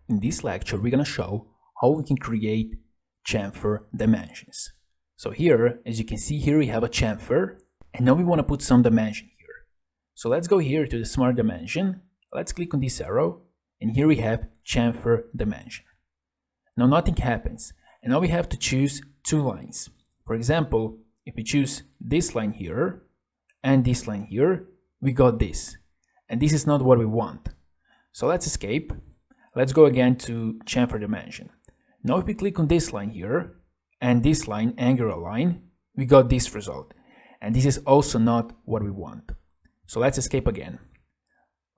in this lecture, we're going to show how we can create chamfer dimensions. So here, as you can see here, we have a chamfer, and now we want to put some dimension here. So let's go here to the smart dimension. Let's click on this arrow, and here we have chamfer dimension. Now nothing happens, and now we have to choose two lines. For example, if we choose this line here and this line here, we got this, and this is not what we want. So let's escape. Let's go again to chamfer dimension. Now if we click on this line here and this line, angular line, we got this result, and this is also not what we want. So let's escape again.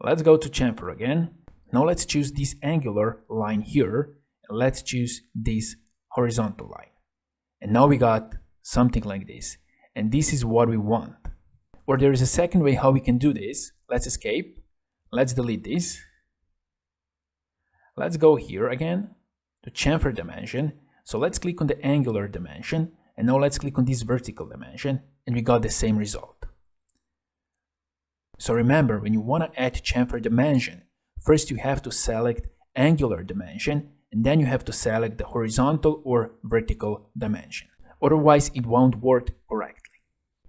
Let's go to chamfer again. Now let's choose this angular line here, and let's choose this horizontal line. And now we got something like this, and this is what we want. Or there is a second way how we can do this. Let's escape. Let's delete this. Let's go here again to chamfer dimension. So let's click on the angular dimension, and now let's click on this vertical dimension, and we got the same result. So remember, when you want to add chamfer dimension, first you have to select angular dimension, and then you have to select the horizontal or vertical dimension. Otherwise, it won't work correctly.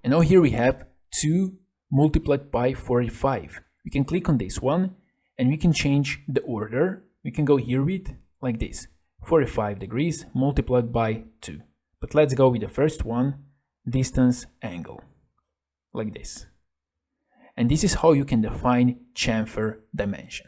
And now here we have 2 multiplied by 45. We can click on this one, and we can change the order. We can go here with like this, 45 degrees multiplied by 2. But let's go with the first one, distance angle, like this. And this is how you can define chamfer dimension.